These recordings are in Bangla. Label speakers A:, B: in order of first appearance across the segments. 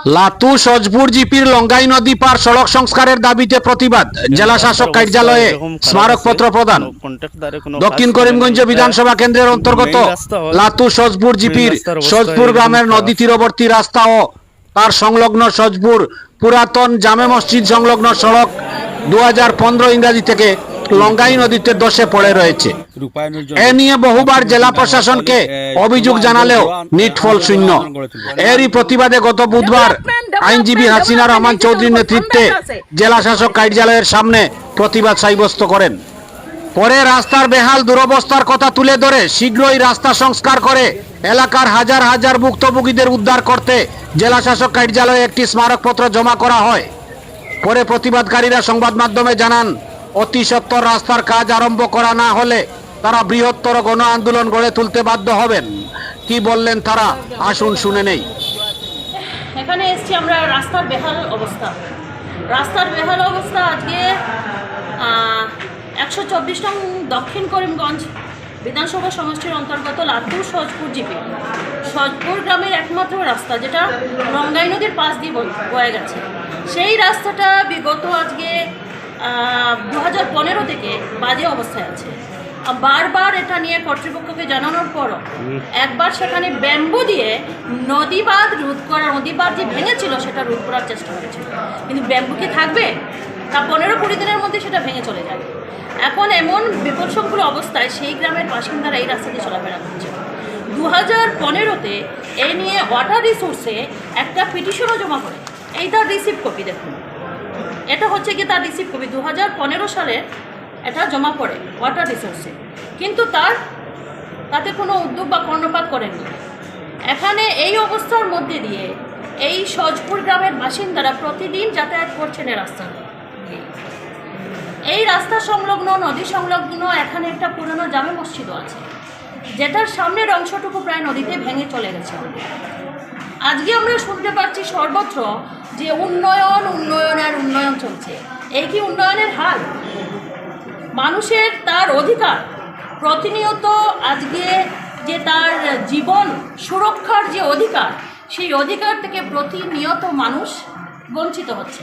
A: লাতু সজপুর জিপির লঙ্গাই নদী পার সড়ক সংস্কারের দাবিতে প্রতিবাদ, জেলা শাসক কার্যালয়ে স্মারকপত্র প্রদান। দক্ষিণ করিমগঞ্জ বিধানসভা কেন্দ্রের অন্তর্গত লাতু সজপুর জিপির সজপুর গ্রামের নদী তীরবর্তী রাস্তা ও তার সংলগ্ন সজপুর পুরাতন জামে মসজিদ সংলগ্ন সড়ক 2015 ইংরাজি থেকে লঙ্গাই নদীতে ধসে পড়ে রয়েছে। এ নিয়ে বহুবার জেলা প্রশাসনকে অভিযোগ জানালেও নিটফল শূন্য। এরই প্রতিবাদে গত বুধবার আইনজীবী হাসিনা রহমান চৌধুরীর নেতৃত্বে জেলা শাসক কার্যালয়ের সামনে প্রতিবাদ সাব্যস্ত করেন। পরে রাস্তার বেহাল দুরবস্থার কথা তুলে ধরে শীঘ্রই রাস্তা সংস্কার করে এলাকার হাজার হাজার ভুক্তভোগীদের উদ্ধার করতে জেলা শাসক কার্যালয়ে একটি স্মারকপত্র জমা করা হয়। পরে প্রতিবাদকারীরা সংবাদ মাধ্যমে জানান, অতি সত্বর রাস্তার কাজ আরম্ভ করা না হলে তারা বৃহত্তর গণ আন্দোলন গড়ে তুলতে বাধ্য হবেন। কি বললেন তারা, আসুন শুনে নেই।
B: এখানে এসেছি আমরা রাস্তার বেহাল অবস্থা আজকে 124 নং দক্ষিণ করিমগঞ্জ বিধানসভা সমষ্টির অন্তর্গত লাতু সজপুর জিপি সজপুর গ্রামের একমাত্র রাস্তা, যেটা লঙ্গাই নদীর পাশ দিয়ে বয়ে গেছে। সেই রাস্তাটা বিগত আজকে 2015 থেকে বাজে অবস্থায় আছে। বারবার এটা নিয়ে কর্তৃপক্ষকে জানানোর পরও একবার সেখানে ব্যাম্বু দিয়ে নদী বাঁধ যে ভেঙেছিল সেটা রোধ করার চেষ্টা করেছিল, কিন্তু ব্যাম্বু কি থাকবে? তা 15-20 দিনের মধ্যে সেটা ভেঙে চলে যাবে। এখন এমন বিপদসংকুল অবস্থায় সেই গ্রামের বাসিন্দারা এই রাস্তা দিয়ে চলাফেরা করছে। 2015-তে এই নিয়ে ওয়াটার রিসোর্সে একটা পিটিশনও জমা করে, এই তার রিসিভ কপি দেখুন, এটা হচ্ছে কি তার রিসিভ কপি 2015 সালে এটা জমা পড়ে ওয়াটার রিসোর্সে, কিন্তু তাতে কোনো উদ্যোগ বা কর্ণপাত করেননি। এখানে এই অবস্থার মধ্যে দিয়ে এই সজপুর গ্রামের বাসিন্দারা প্রতিদিন যাতায়াত করছেন এই রাস্তা সংলগ্ন নদী সংলগ্ন এখানে একটা পুরনো জামে মসজিদও আছে, যেটার সামনের অংশটুকু প্রায় নদীতে ভেঙে চলে গেছে। আজকে আমরা শুনতে পাচ্ছি সর্বত্র যে উন্নয়ন চলছে। এই কি উন্নয়নের হাল? মানুষের তার অধিকার প্রতিনিয়ত আজকে যে তার জীবন সুরক্ষার যে অধিকার, সেই অধিকার থেকে প্রতিনিয়ত মানুষ বঞ্চিত হচ্ছে।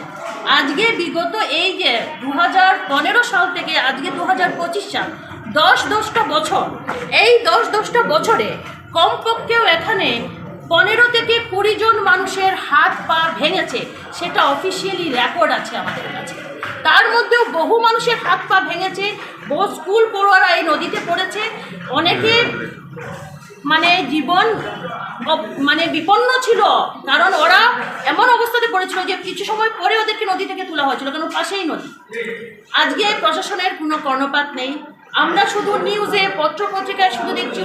B: আজকে বিগত এই যে 2015 সাল থেকে আজকে 2025 সাল, 10-10টা বছর, এই 10-10টা বছরে কমপক্ষেও এখানে 15 থেকে 20 জন মানুষের হাত পা ভেঙেছে, সেটা অফিসিয়ালি রেকর্ড আছে আমাদের কাছে। তার মধ্যেও বহু মানুষের হাত পা ভেঙেছে, বহু স্কুল পড়ুয়ারা এই নদীতে পড়েছে, অনেকে জীবন বিপন্ন ছিল, কারণ ওরা এমন অবস্থাতে পড়েছিল যে কিছু সময় পরে ওদেরকে নদী থেকে তোলা হয়েছিল, কারণ পাশেই নদী। আজকে প্রশাসনের কোনো কর্ণপাত নেই। আমরা শুধু নিউজে পত্রপত্রিকায় শুধু দেখছি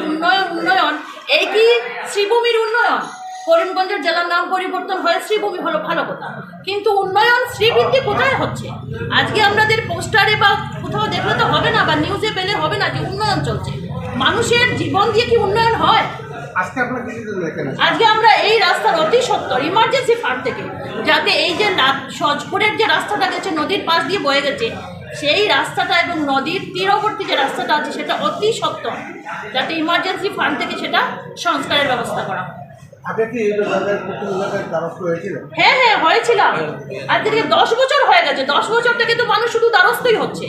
B: উন্নয়ন। এই কি শ্রীভূমির উন্নয়ন? করিমগঞ্জের জেলার নাম পরিবর্তন হয়ে শ্রীভূমি হলো, ভালো কথা, কিন্তু উন্নয়ন শ্রীবৃদ্ধি কোথায় হচ্ছে? আজকে আমাদের পোস্টারে বা কোথাও দেখলে তো হবে না, বা নিউজে পেলে হবে না যে উন্নয়ন চলছে। মানুষের জীবন দিয়ে কি উন্নয়ন হয়? আজকে আমরা এই রাস্তার অতি সত্বর ইমার্জেন্সি ফান্ড থেকে, যাতে এই যে সজপুরের যে রাস্তাটা গেছে নদীর পাশ দিয়ে বয়ে গেছে, সেই রাস্তাটা এবং নদীর তীরবর্তী যে রাস্তাটা আছে সেটা অতি সত্বর, যাতে ইমার্জেন্সি ফান্ড থেকে সেটা সংস্কারের ব্যবস্থা করা হয়। হ্যাঁ হয়েছিলাম। আজকে থেকে 10 বছর হয়ে গেছে। 10 বছর থেকে তো মানুষ শুধু দ্বারস্থই হচ্ছে,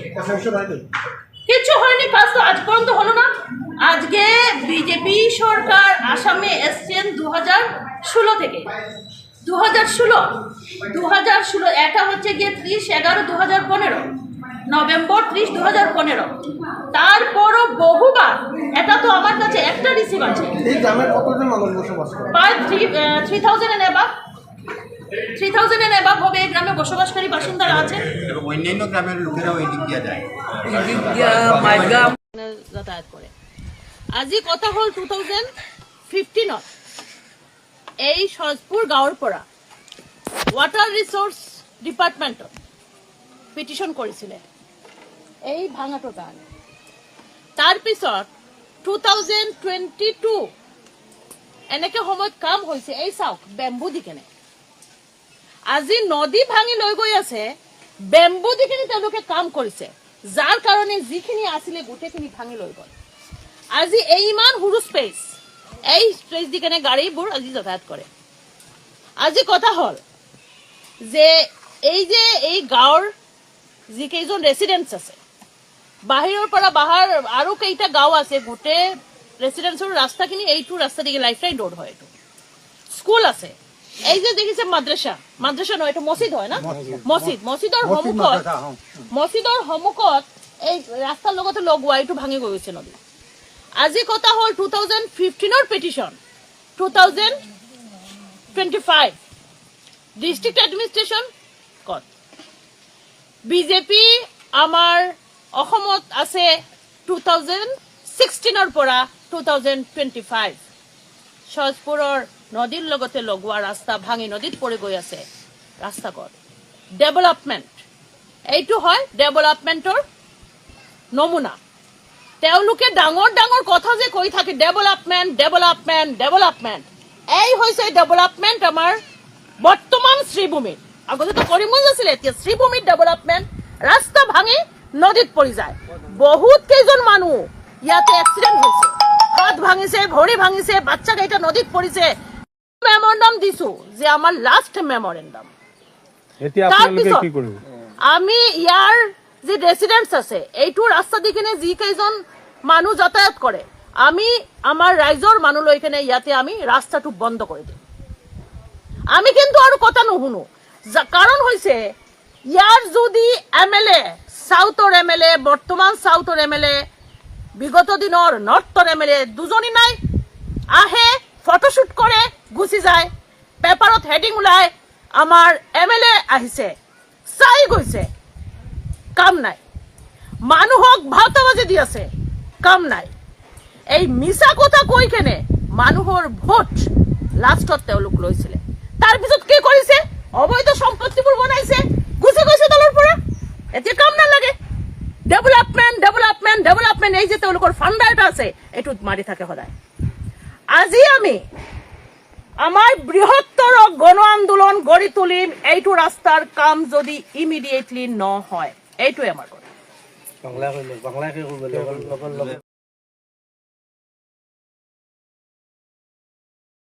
B: কিচ্ছু হয়নি, কাজ তো আজ পর্যন্ত হলো না। আজকে বিজেপি সরকার আসামে এসছেন 2016 থেকে, 2016 এটা হচ্ছে গিয়ে 30/11/2015, নভেম্বর 30/2015। তারপরও বহুবার, এটা তো আমার কাছে একটা রিসিভ আছে, প্রায় 3000 এবাব হবে এই গ্রামে বসবাসকারী বাসিন্দারা আছে, এবং অন্যান্য গ্রামের লোকেরাও এই দিক দিয়ে যায়, যাতায়াত করে। আজি কথা হল 2015 এই সজপুর গাঁৱৰ পৰা ওয়াটার রিসোর্স ডিপার্টমেন্টত পিটিশন কৰিছিলে এই ভাঙাটোৰ কাৰণে। তাৰপিছত 2022 এনেকে সময়ত কাম হৈছে। এই চাওক, বেম্বু দি কেনে আজি নদী ভাঙি লৈ গৈ আছে, বেম্বু দি কেনে তেওঁলোকে কাম কৰিছে, যাৰ কাৰণে যিখিনি আছিলে গোটেইখিনি ভাঙি লৈ গ'ল। আজি এই ইমান সৰু স্পেচ, এই স্পেচ দি কেনে গাড়ীবোৰ আজি যাতায়াত কৰে।
C: আজি কথা হল যে এই গাঁৱৰ যিকেইজন ৰেচিডেন্টছ আছে বাহিৰৰ পৰা বাহাৰ আৰু কেইটা গাঁও আছে গোটেই ৰেচিডেন্সৰ ৰাস্তাখিনি এইটো ৰাস্তা দিকে লাইফলাইন ৰোড হয় এইটো স্কুল আছে এই যে দেখিছে মাদ্ৰাসা নহয় এইটো মছজিদ হয় না মছজিদৰ সন্মুখত এই ৰাস্তাৰ লগতে লগোৱা এইটো ভাঙি গৈছে নদী আজি কথা হল 2015 পেটিশন 2025 ডিস্ট্রিক্ট এডমিনিস্ট্রেশন কত বিজেপি আমাৰ অসমত আছে 2016 পৰা 2025 সজপুৰৰ নদীৰ লগতে লগোৱা ৰাস্তা ভাঙি নদীত পৰি গৈ আছে ৰাস্তা কত ডেভেলপমেন্ট এইটো হয় ডেভেলপমেন্টৰ নমুনা তেওঁলোকে ডাঙৰ ডাঙৰ কথা যে কৈ থাকে ডেভেলপমেন্ট এই হৈছে ডেভেলপমেন্ট আমাৰ বৰ্তমান শ্ৰীভূমিত আগতে তো কৰিমগঞ্জ আছিল এতিয়া শ্ৰীভূমিত ডেভেলপমেন্ট ৰাস্তা ভাঙি নদীত পৰি যায় বহুত কেইজন মানুহ ইয়াতে এক্সিডেন্ট হৈছে হাত ভাঙিছে ভৰি ভাঙিছে বাচ্চা কেইটা নদীত পৰিছে মেমৰেণ্ডাম দিছো যে আমাৰ লাষ্ট মেমৰেণ্ডাম
D: এতিয়া আপোনালোকে কি কৰিব
C: আমি ইয়াৰ যে ৰেচিডেন্টছ আছে এইটো ৰাস্তা দি কিনে যি কেইজন মানুহ যাতায়াত কৰে আমি আমাৰ ৰাইজৰ মানুহ লৈ কিনে ইয়াতে আমি ৰাস্তাটো বন্ধ কৰি দিম আমি কিন্তু আৰু কথা নুশুনো কাৰণ হৈছে ইয়াৰ যদি এমএলএ সাউথৰ এমএলএ বৰ্তমান সাউথৰ এমএলএ বিগত দিনৰ নৰ্থৰ এমএলএ দুজনী নাই আহে ফটোশুট কৰে গুচি যায় পেপাৰত হেডিং ওলাই আমাৰ এমএলএ আহিছে চাই গৈছে কাম নাই মানুহক ভাওতাবাজি দি আছে কাম নাই এই মিছা কথা কৈ কেনে মানুহৰ ভোট লাষ্টত তেওঁলোক লৈছিলে তাৰ পিছত কি কৰিছে অবৈধ সম্পত্তিবোৰ বনাইছে গুচি গৈছে দলৰ পৰা এতিয়া কাম নালাগে ডেভেলপমেন্ট এই যে তেওঁলোকৰ ফাণ্ডা এটা আছে এইটোত মাৰি থাকে সদায় আজি আমি আমাৰ বৃহত্তৰ গণ আন্দোলন গঢ়ি তুলিম এইটো ৰাস্তাৰ কাম যদি ইমিডিয়েটলি নহয় এইটোৱে আমাৰ কথা
D: বাংলা কৰিব